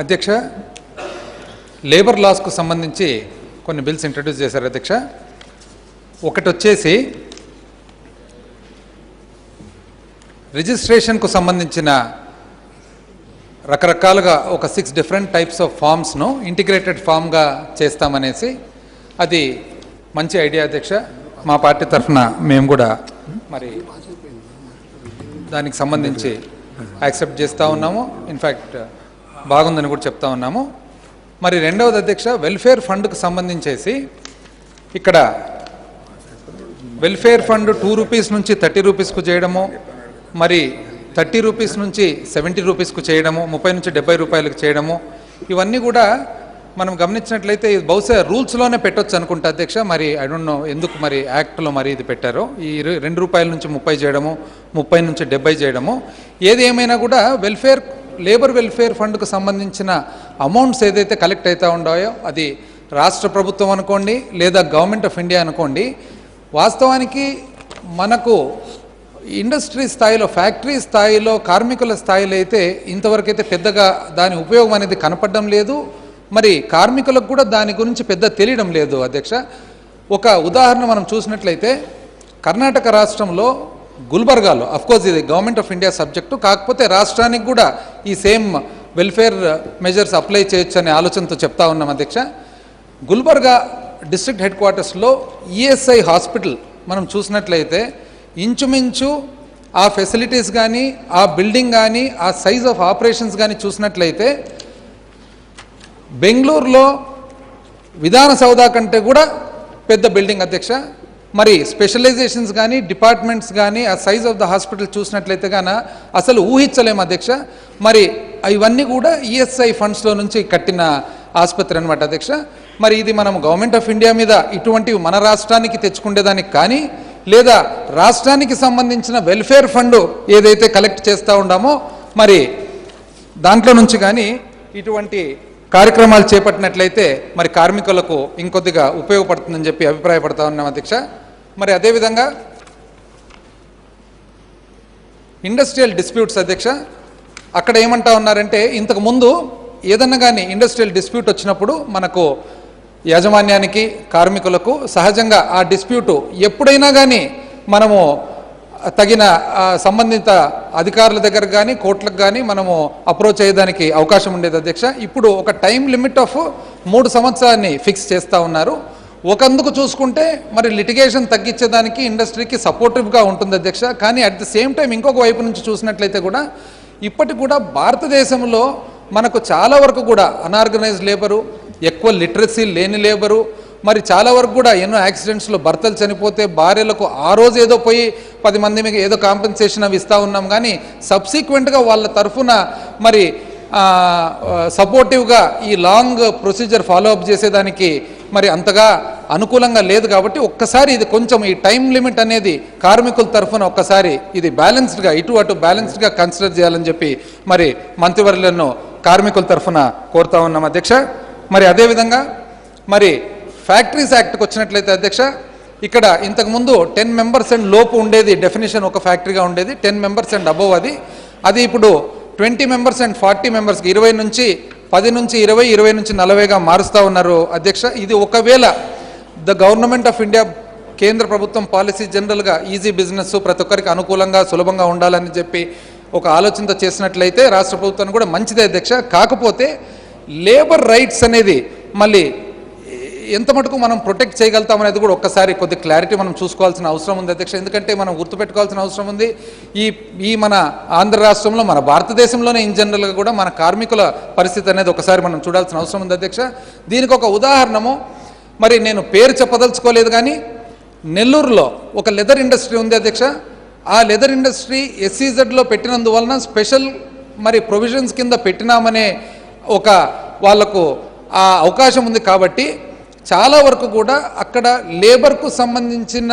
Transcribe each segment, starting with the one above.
అధ్యక్ష, లేబర్ లాస్కు సంబంధించి కొన్ని బిల్స్ ఇంట్రడ్యూస్ చేశారు అధ్యక్ష. ఒకటి వచ్చేసి రిజిస్ట్రేషన్కు సంబంధించిన రకరకాలుగా ఒక 6 డిఫరెంట్ టైప్స్ ఆఫ్ ఫామ్స్ను ఇంటిగ్రేటెడ్ ఫామ్గా చేస్తామనేసి, అది మంచి ఐడియా అధ్యక్ష. మా పార్టీ తరఫున మేము కూడా మరి దానికి సంబంధించి యాక్సెప్ట్ చేస్తూ ఉన్నాము. ఇన్ఫ్యాక్ట్ బాగుందని కూడా చెప్తా ఉన్నాము. మరి రెండవది అధ్యక్ష, వెల్ఫేర్ ఫండ్కు సంబంధించేసి ఇక్కడ వెల్ఫేర్ ఫండ్ 2 రూపీస్ నుంచి 30 రూపీస్కు చేయడము, మరి 30 రూపీస్ నుంచి 70 రూపీస్కు చేయడము, 30 నుంచి 70 రూపాయలకు చేయడము, ఇవన్నీ కూడా మనం గమనించినట్లయితే బహుశా రూల్స్లోనే పెట్టొచ్చు అనుకుంటా అధ్యక్ష. మరి ఐ డోంట్ నో ఎందుకు మరి యాక్ట్లో మరి ఇది పెట్టారో. ఈ 2 రూపాయల నుంచి 30 చేయడము, 30 నుంచి 70 చేయడము, ఏది ఏమైనా కూడా లేబర్ వెల్ఫేర్ ఫండ్కు సంబంధించిన అమౌంట్స్ ఏదైతే కలెక్ట్ అవుతూ ఉన్నాయో, అది రాష్ట్ర ప్రభుత్వం అనుకోండి లేదా గవర్నమెంట్ ఆఫ్ ఇండియా అనుకోండి, వాస్తవానికి మనకు ఇండస్ట్రీ స్థాయిలో, ఫ్యాక్టరీ స్థాయిలో, కార్మికుల స్థాయిలో అయితే ఇంతవరకు అయితే పెద్దగా దాని ఉపయోగం అనేది కనపడడం లేదు. మరి కార్మికులకు కూడా దాని గురించి పెద్ద తెలియడం లేదు అధ్యక్ష. ఒక ఉదాహరణ మనం చూసినట్లయితే కర్ణాటక రాష్ట్రంలో గుల్బర్గాలో, అఫ్కోర్స్ ఇది గవర్నమెంట్ ఆఫ్ ఇండియా సబ్జెక్టు, కాకపోతే రాష్ట్రానికి కూడా ఈ సేమ్ వెల్ఫేర్ మెజర్స్ అప్లై చేయొచ్చు అనే ఆలోచనతో చెప్తా ఉన్నాం అధ్యక్ష. గుల్బర్గా డిస్ట్రిక్ట్ హెడ్ క్వార్టర్స్లో ఈఎస్ఐ హాస్పిటల్ మనం చూసినట్లయితే ఇంచుమించు ఆ ఫెసిలిటీస్ కానీ, ఆ బిల్డింగ్ కానీ, ఆ సైజ్ ఆఫ్ ఆపరేషన్స్ కానీ చూసినట్లయితే బెంగళూరులో విధాన సౌధ కంటే కూడా పెద్ద బిల్డింగ్ అధ్యక్ష. మరి స్పెషలైజేషన్స్ కానీ, డిపార్ట్మెంట్స్ కానీ, ఆ సైజ్ ఆఫ్ ద హాస్పిటల్ చూసినట్లయితే కానీ అసలు ఊహించలేము అధ్యక్ష. మరి ఇవన్నీ కూడా ఈఎస్ఐ ఫండ్స్లో నుంచి కట్టిన ఆసుపత్రి అనమాట అధ్యక్ష. మరి ఇది మనం గవర్నమెంట్ ఆఫ్ ఇండియా మీద ఇటువంటివి మన రాష్ట్రానికి తెచ్చుకునేదానికి కానీ, లేదా రాష్ట్రానికి సంబంధించిన వెల్ఫేర్ ఫండ్ ఏదైతే కలెక్ట్ చేస్తూ ఉన్నామో మరి దాంట్లో నుంచి కానీ ఇటువంటి కార్యక్రమాలు చేపట్టినట్లయితే మరి కార్మికులకు ఇంకొద్దిగా ఉపయోగపడుతుందని చెప్పి అభిప్రాయపడతా ఉన్నాం అధ్యక్ష. మరి అదేవిధంగా ఇండస్ట్రియల్ డిస్ప్యూట్స్ అధ్యక్ష, అక్కడ ఏమంటా ఉన్నారంటే ఇంతకుముందు ఏదన్నా కానీ ఇండస్ట్రియల్ డిస్ప్యూట్ వచ్చినప్పుడు మనకు యాజమాన్యానికి, కార్మికులకు సహజంగా ఆ డిస్ప్యూటు ఎప్పుడైనా కానీ మనము తగిన సంబంధిత అధికారుల దగ్గర కానీ, కోర్టులకు కానీ మనము అప్రోచ్ అయ్యేదానికి అవకాశం ఉండేది అధ్యక్ష. ఇప్పుడు ఒక టైం లిమిట్ ఆఫ్ 3 సంవత్సరాన్ని ఫిక్స్ చేస్తూ ఉన్నారు. ఒకందుకు చూసుకుంటే మరి లిటిగేషన్ తగ్గించేదానికి ఇండస్ట్రీకి సపోర్టివ్గా ఉంటుంది అధ్యక్ష. కానీ అట్ ది సేమ్ టైం ఇంకొక వైపు నుంచి చూసినట్లయితే కూడా ఇప్పటికి కూడా భారతదేశంలో మనకు చాలా వరకు కూడా అన్ఆర్గనైజ్డ్ లేబరు, ఎక్కువ లిటరసీ లేని లేబరు, మరి చాలా వరకు కూడా ఎన్నో యాక్సిడెంట్స్లో భర్తలు చనిపోతే భార్యలకు ఆ రోజు ఏదో పోయి 10 మంది మీకు ఏదో కాంపెన్సేషన్ అవి ఇస్తూ ఉన్నాం. కానీ సబ్సిక్వెంట్గా వాళ్ళ తరఫున మరి సపోర్టివ్గా ఈ లాంగ్ ప్రొసీజర్ ఫాలో అప్ చేసేదానికి మరి అంతగా అనుకూలంగా లేదు. కాబట్టి ఒక్కసారి ఇది కొంచెం ఈ టైం లిమిట్ అనేది కార్మికుల తరఫున ఒక్కసారి ఇది బ్యాలెన్స్డ్గా, ఇటు అటు బ్యాలెన్స్డ్గా కన్సిడర్ చేయాలని చెప్పి మరి మంత్రివర్యులను కార్మికుల తరఫున కోరుతా ఉన్నాం అధ్యక్ష. మరి అదేవిధంగా మరి ఫ్యాక్టరీస్ యాక్ట్కి వచ్చినట్లయితే అధ్యక్ష, ఇక్కడ ఇంతకుముందు 10 మెంబర్స్ అండ్ లోపు ఉండేది డెఫినేషన్, ఒక ఫ్యాక్టరీగా ఉండేది 10 మెంబర్స్ అండ్ అబోవ్, అది ఇప్పుడు 20 మెంబర్స్ అండ్ 40 మెంబర్స్కి 10 నుంచి 20, 20 నుంచి 40గా మారుస్తూ ఉన్నారు అధ్యక్ష. ఇది ఒకవేళ ద గవర్నమెంట్ ఆఫ్ ఇండియా, కేంద్ర ప్రభుత్వం పాలసీ జనరల్గా ఈజీ బిజినెస్, ప్రతి ఒక్కరికి అనుకూలంగా సులభంగా ఉండాలని చెప్పి ఒక ఆలోచనతో చేసినట్లయితే రాష్ట్ర ప్రభుత్వానికి కూడా మంచిదే అధ్యక్ష. కాకపోతే లేబర్ రైట్స్ అనేది మళ్ళీ ఎంత మటుకు మనం ప్రొటెక్ట్ చేయగలుగుతాం అనేది కూడా ఒక్కసారి కొద్ది క్లారిటీ మనం చూసుకోవాల్సిన అవసరం ఉంది అధ్యక్ష. ఎందుకంటే మనం గుర్తుపెట్టుకోవాల్సిన అవసరం ఉంది, ఈ మన ఆంధ్ర రాష్ట్రంలో, మన భారతదేశంలోనే ఇన్ జనరల్గా కూడా మన కార్మికుల పరిస్థితి అనేది ఒకసారి మనం చూడాల్సిన అవసరం ఉంది అధ్యక్ష. దీనికి ఒక ఉదాహరణము, మరి నేను పేరు చెప్పదలుచుకోలేదు కానీ నెల్లూరులో ఒక లెదర్ ఇండస్ట్రీ ఉంది అధ్యక్ష. ఆ లెదర్ ఇండస్ట్రీ SEZలో పెట్టినందువలన స్పెషల్ మరి ప్రొవిజన్స్ కింద పెట్టినామనే ఒక వాళ్లకు ఆ అవకాశం ఉంది. కాబట్టి చాలా వరకు కూడా అక్కడ లేబర్కు సంబంధించిన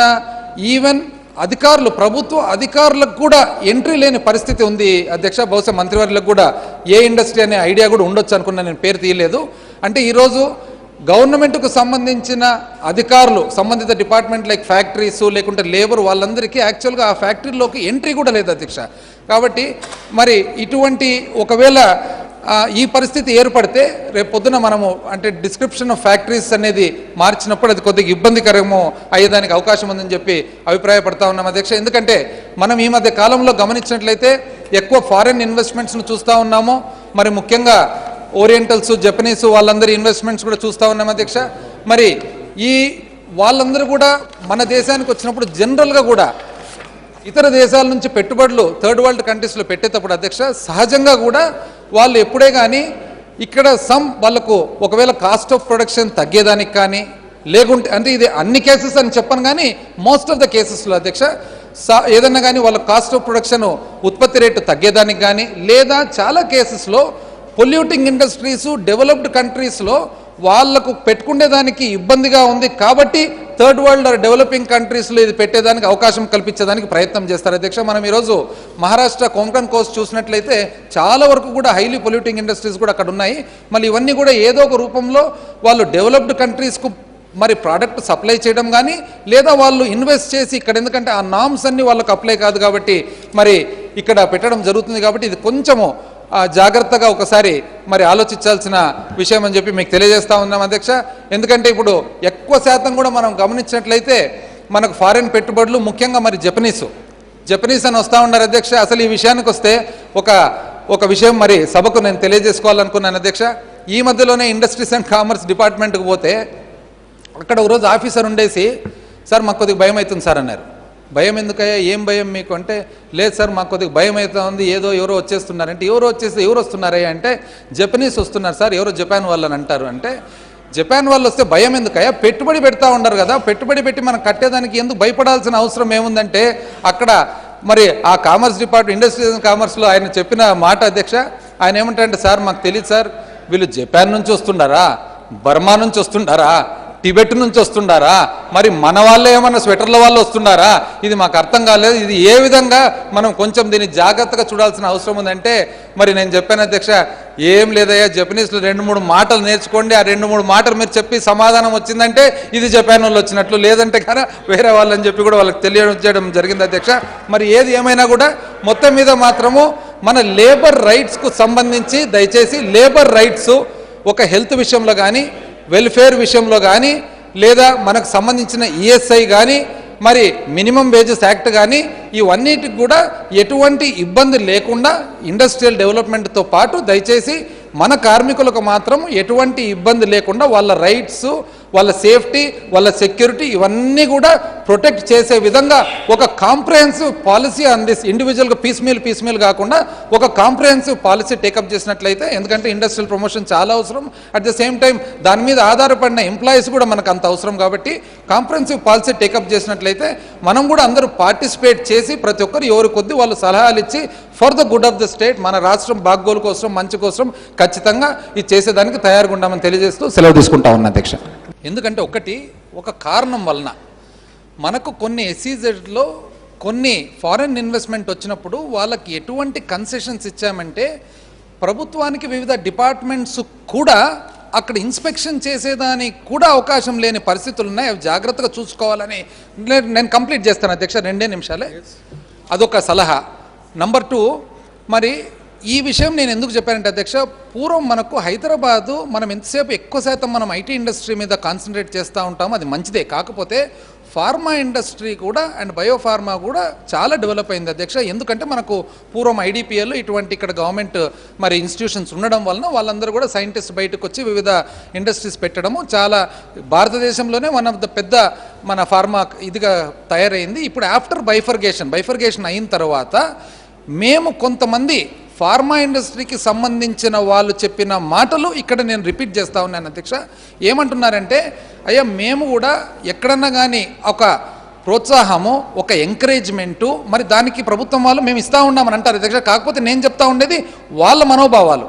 ఈవెన్ అధికారులు, ప్రభుత్వ అధికారులకు కూడా ఎంట్రీ లేని పరిస్థితి ఉంది అధ్యక్ష. బహుశా మంత్రివర్యులకు కూడా ఏ ఇండస్ట్రీ అనే ఐడియా కూడా ఉండొచ్చు అనుకున్నా, నేను పేరు తీయలేదు. అంటే ఈరోజు గవర్నమెంట్కు సంబంధించిన అధికారులు, సంబంధిత డిపార్ట్మెంట్ లైక్ ఫ్యాక్టరీస్ లేకుంటే లేబర్, వాళ్ళందరికీ యాక్చువల్గా ఆ ఫ్యాక్టరీలోకి ఎంట్రీ కూడా లేదు అధ్యక్ష. కాబట్టి మరి ఇటువంటి ఒకవేళ ఈ పరిస్థితి ఏర్పడితే రేపు పొద్దున మనము అంటే డిస్క్రిప్షన్ ఆఫ్ ఫ్యాక్టరీస్ అనేది మార్చినప్పుడు అది కొద్దిగా ఇబ్బందికరము అయ్యేదానికి అవకాశం ఉందని చెప్పి అభిప్రాయపడతా ఉన్నాం అధ్యక్ష. ఎందుకంటే మనం ఈ మధ్య కాలంలో గమనించినట్లయితే ఎక్కువ ఫారెన్ ఇన్వెస్ట్మెంట్స్ను చూస్తూ ఉన్నాము. మరి ముఖ్యంగా ఓరియంటల్స్, జపనీస్ వాళ్ళందరి ఇన్వెస్ట్మెంట్స్ కూడా చూస్తూ ఉన్నాం అధ్యక్ష. మరి ఈ వాళ్ళందరూ కూడా మన దేశానికి వచ్చినప్పుడు జనరల్గా కూడా ఇతర దేశాల నుంచి పెట్టుబడులు థర్డ్ వరల్డ్ కంట్రీస్లో పెట్టేటప్పుడు అధ్యక్ష సహజంగా కూడా వాళ్ళు ఎప్పుడే కానీ ఇక్కడ వాళ్ళకు ఒకవేళ కాస్ట్ ఆఫ్ ప్రొడక్షన్ తగ్గేదానికి కానీ లేకుంటే అంటే ఇది అన్ని కేసెస్ అని చెప్పను కానీ మోస్ట్ ఆఫ్ ద కేసెస్లో అధ్యక్ష ఏదన్నా కానీ వాళ్ళ కాస్ట్ ఆఫ్ ప్రొడక్షన్ ఉత్పత్తి రేటు తగ్గేదానికి కానీ లేదా చాలా కేసెస్లో పొల్యూటింగ్ ఇండస్ట్రీసు డెవలప్డ్ కంట్రీస్లో వాళ్లకు పెట్టుకునేదానికి ఇబ్బందిగా ఉంది కాబట్టి థర్డ్ వరల్డ్ డెవలపింగ్ కంట్రీస్లో ఇది పెట్టేదానికి అవకాశం కల్పించేదానికి ప్రయత్నం చేస్తారు అధ్యక్ష. మనం ఈరోజు మహారాష్ట్ర కొంకణ్ కోస్ట్ చూసినట్లయితే చాలా వరకు కూడా హైలీ పొల్యూటింగ్ ఇండస్ట్రీస్ కూడా అక్కడ ఉన్నాయి. మళ్ళీ ఇవన్నీ కూడా ఏదో ఒక రూపంలో వాళ్ళు డెవలప్డ్ కంట్రీస్కు మరి ప్రోడక్ట్ సప్లై చేయడం కానీ లేదా వాళ్ళు ఇన్వెస్ట్ చేసి ఇక్కడ ఎందుకంటే ఆ నామ్స్ అన్నీ వాళ్ళకు అప్లై కాదు కాబట్టి మరి ఇక్కడ పెట్టడం జరుగుతుంది. కాబట్టి ఇది కొంచెము జాగ్రత్తగా ఒకసారి మరి ఆలోచించాల్సిన విషయం అని చెప్పి మీకు తెలియజేస్తూ ఉన్నాం అధ్యక్ష. ఎందుకంటే ఇప్పుడు ఎక్కువ శాతం కూడా మనం గమనించినట్లయితే మనకు ఫారిన్ పెట్టుబడులు ముఖ్యంగా మరి జపనీస్ అని వస్తూ ఉన్నారు అధ్యక్ష. అసలు ఈ విషయానికి వస్తే ఒక విషయం మరి సభకు నేను తెలియజేసుకోవాలనుకున్నాను అధ్యక్ష. ఈ మధ్యలోనే ఇండస్ట్రీస్ అండ్ కామర్స్ డిపార్ట్మెంట్కి పోతే అక్కడ ఒకరోజు ఆఫీసర్ ఉండేసి సార్ మాకు కొద్దిగా భయం అవుతుంది సార్ అన్నారు. భయం ఎందుకయ్యా, ఏం భయం మీకు అంటే లేదు సార్ మాకు కొద్దిగా భయం అవుతా ఉంది, ఎవరో వచ్చేస్తున్నారంటే ఎవరు వస్తున్నారయ్యా అంటే జపనీస్ వస్తున్నారు సార్, ఎవరో జపాన్ వాళ్ళని అంటారు అంటే జపాన్ వాళ్ళు వస్తే భయం ఎందుకయ్యా, పెట్టుబడి పెడతా ఉండరు కదా, పెట్టుబడి పెట్టి మనం కట్టేదానికి ఎందుకు భయపడాల్సిన అవసరం ఏముందంటే అక్కడ మరి ఆ కామర్స్ డిపార్ట్మెంట్ ఇండస్ట్రీస్ కామర్స్లో ఆయన చెప్పిన మాట అధ్యక్ష. ఆయన ఏమంటారంటే సార్ మాకు తెలియదు సార్, వీళ్ళు జపాన్ నుంచి వస్తుండారా, బర్మా నుంచి వస్తుండారా, టిబెట్ నుంచి వస్తుండారా, మరి మన వాళ్ళే ఏమన్నా స్వెటర్ల వాళ్ళు వస్తున్నారా, ఇది మాకు అర్థం కాలేదు. ఇది ఏ విధంగా మనం కొంచెం దీన్ని జాగ్రత్తగా చూడాల్సిన అవసరం ఉందంటే మరి నేను చెప్పాను అధ్యక్ష, ఏం లేదయ్యా జపనీస్లో 2-3 మాటలు నేర్చుకోండి, ఆ 2-3 మాటలు మీరు చెప్పి సమాధానం వచ్చిందంటే ఇది జపాన్ వాళ్ళు వచ్చినట్లు, లేదంటే కానీ వేరే వాళ్ళని చెప్పి కూడా వాళ్ళకి తెలియజేయడం జరిగింది అధ్యక్ష. మరి ఏది ఏమైనా కూడా మొత్తం మీద మాత్రము మన లేబర్ రైట్స్కు సంబంధించి దయచేసి లేబర్ రైట్స్ ఒక హెల్త్ విషయంలో కానీ వెల్ఫేర్ విషయంలో కానీ లేదా మనకు సంబంధించిన ఈఎస్ఐ కానీ మరి మినిమం వేజెస్ యాక్ట్ కానీ ఇవన్నిటికి కూడా ఎటువంటి ఇబ్బంది లేకుండా ఇండస్ట్రియల్ డెవలప్మెంట్తో పాటు దయచేసి మన కార్మికులకు మాత్రం ఎటువంటి ఇబ్బంది లేకుండా వాళ్ళ రైట్స్, వాళ్ళ సేఫ్టీ, వాళ్ళ సెక్యూరిటీ ఇవన్నీ కూడా ప్రొటెక్ట్ చేసే విధంగా ఒక కాంప్రహెన్సివ్ పాలసీ ఆన్ దిస్ ఇండివిజువల్గా పీస్మీల్ కాకుండా ఒక కాంప్రహెన్సివ్ పాలసీ టేకప్ చేసినట్లయితే, ఎందుకంటే ఇండస్ట్రియల్ ప్రమోషన్ చాలా అవసరం, అట్ ద సేమ్ టైం దాని మీద ఆధారపడిన ఎంప్లాయీస్ కూడా మనకు అంత అవసరం. కాబట్టి కాంప్రహెన్సివ్ పాలసీ టేకప్ చేసినట్లయితే మనం కూడా అందరూ పార్టిసిపేట్ చేసి ప్రతి ఒక్కరు ఎవరి కొద్ది వాళ్ళు సలహాలు ఇచ్చి for the good of the state మన రాష్ట్రం బాగోలు కోసం మంచి కోసం ఖచ్చితంగా ఇది చేసేదానికి తయారుగా ఉన్నామని తెలియజేస్తూ సెలవు తీసుకుంటా ఉన్నా అధ్యక్ష. ఎందుకంటే ఒక కారణం వలన మనకు కొన్ని ఎస్ఈజెడ్లో కొన్ని ఫారెన్ ఇన్వెస్ట్మెంట్ వచ్చినప్పుడు వాళ్ళకి ఎటువంటి కన్సెషన్స్ ఇచ్చామంటే ప్రభుత్వానికి వివిధ డిపార్ట్మెంట్స్ కూడా అక్కడ ఇన్స్పెక్షన్ చేసేదానికి కూడా అవకాశం లేని పరిస్థితులు ఉన్నాయి. అవి జాగ్రత్తగా చూసుకోవాలని నేను కంప్లీట్ చేస్తాను అధ్యక్ష, 2 నిమిషాలే. అదొక సలహా. నంబర్ 2, మరి ఈ విషయం నేను ఎందుకు చెప్పానంటే అధ్యక్ష, పూర్వం మనకు హైదరాబాదు మనం ఎంతసేపు ఎక్కువ శాతం మనం ఐటీ ఇండస్ట్రీ మీద కాన్సన్ట్రేట్ చేస్తూ ఉంటాము, అది మంచిదే. కాకపోతే ఫార్మా ఇండస్ట్రీ కూడా అండ్ బయోఫార్మా కూడా చాలా డెవలప్ అయింది అధ్యక్ష. ఎందుకంటే మనకు పూర్వం ఐడిపిఎల్ ఇటువంటి ఇక్కడ గవర్నమెంట్ మరి ఇన్స్టిట్యూషన్స్ ఉండడం వలన వాళ్ళందరూ కూడా సైంటిస్ట్ బయటకు వచ్చి వివిధ ఇండస్ట్రీస్ పెట్టడము చాలా భారతదేశంలోనే వన్ ఆఫ్ ద పెద్ద మన ఫార్మా ఇదిగా తయారైంది. ఇప్పుడు ఆఫ్టర్ బైఫర్గేషన్ అయిన తర్వాత మేము కొంతమంది ఫార్మా ఇండస్ట్రీకి సంబంధించిన వాళ్ళు చెప్పిన మాటలు ఇక్కడ నేను రిపీట్ చేస్తూ ఉన్నాను అధ్యక్ష. ఏమంటున్నారంటే అయ్యా మేము కూడా ఎక్కడన్నా కానీ ఒక ప్రోత్సాహము, ఒక ఎంకరేజ్మెంటు మరి దానికి ప్రభుత్వం వాళ్ళు మేము ఇస్తూ ఉన్నామని అంటారు అధ్యక్ష. కాకపోతే నేను చెప్తా ఉండేది వాళ్ళ మనోభావాలు.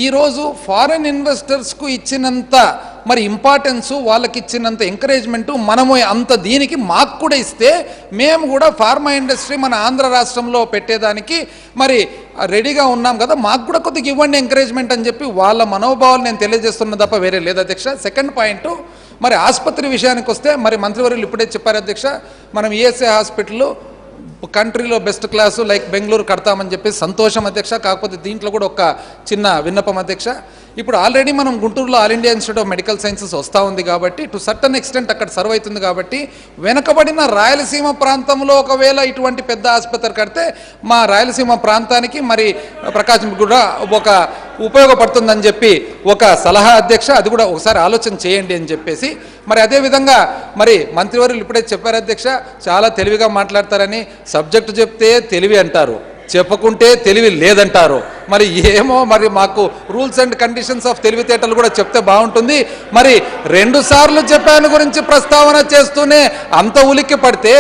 ఈరోజు ఫారెన్ ఇన్వెస్టర్స్కు ఇచ్చినంత మరి ఇంపార్టెన్సు, వాళ్ళకి ఇచ్చినంత ఎంకరేజ్మెంటు మనము అంత దీనికి మాకు కూడా ఇస్తే మేము కూడా ఫార్మా ఇండస్ట్రీ మన ఆంధ్ర రాష్ట్రంలో పెట్టేదానికి మరి రెడీగా ఉన్నాం కదా, మాకు కూడా కొద్దిగా ఇవ్వండి ఎంకరేజ్మెంట్ అని చెప్పి వాళ్ళ మనోభావాలు నేను తెలియజేస్తున్నా తప్ప వేరే లేదు అధ్యక్ష. సెకండ్ పాయింట్, మరి ఆసుపత్రి విషయానికి వస్తే మరి మంత్రివర్యులు ఇప్పుడే చెప్పారు అధ్యక్ష, మనం ఈఎస్ఐ హాస్పిటల్ కంట్రీలో బెస్ట్ క్లాసు లైక్ బెంగళూరు కడతామని చెప్పి సంతోషం అధ్యక్ష. కాకపోతే దీంట్లో కూడా ఒక చిన్న విన్నపం అధ్యక్ష. ఇప్పుడు ఆల్రెడీ మనం గుంటూరులో all India institute of medical sciences వస్తూ ఉంది కాబట్టి టు సర్టన్ ఎక్స్టెంట్ అక్కడ సర్వ్ అవుతుంది కాబట్టి వెనకబడిన రాయలసీమ ప్రాంతంలో ఒకవేళ ఇటువంటి పెద్ద ఆసుపత్రి కడితే మా రాయలసీమ ప్రాంతానికి మరి ప్రకాశం కూడా ఒక ఉపయోగపడుతుందని చెప్పి ఒక సలహా అధ్యక్ష. అది కూడా ఒకసారి ఆలోచన చేయండి అని చెప్పేసి మరి అదేవిధంగా మరి మంత్రివర్యులు ఇప్పుడే చెప్పారు అధ్యక్ష, చాలా తెలివిగా మాట్లాడతారని. సబ్జెక్టు చెప్తే తెలివి అంటారు, చెప్పకుంటే తెలివి లేదంటారు. మరి ఏమో మరి మాకు రూల్స్ అండ్ కండిషన్స్ ఆఫ్ తెలివితేటలు కూడా చెప్తే బాగుంటుంది. మరి 2 సార్లు జపాన్ గురించి ప్రస్తావన చేస్తూనే అంత ఉలిక్కి పడితే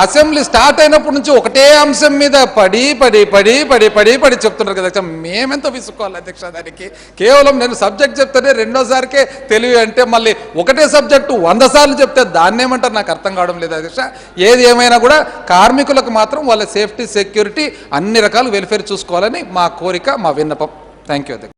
అసెంబ్లీ స్టార్ట్ అయినప్పటి నుంచి ఒకటే అంశం మీద పడి పడి పడి పడి పడి పడి చెప్తున్నారు కదా. మేమెంత విసుక్కోవాలి అధ్యక్ష దానికి. కేవలం నేను సబ్జెక్ట్ చెప్తేనే 2వ సారికే తెలివి అంటే మళ్ళీ ఒకటే సబ్జెక్టు 100 సార్లు చెప్తే దాన్ని ఏమంటారు నాకు అర్థం కావడం లేదు అధ్యక్ష. ఏది ఏమైనా కూడా కార్మికులకు మాత్రం వాళ్ళ సేఫ్టీ సెక్యూరిటీ అన్ని రకాల వెల్ఫేర్ చూసుకోవాలని మా కోరిక, మా విన్నపం. థ్యాంక్ యూ అధ్యక్ష.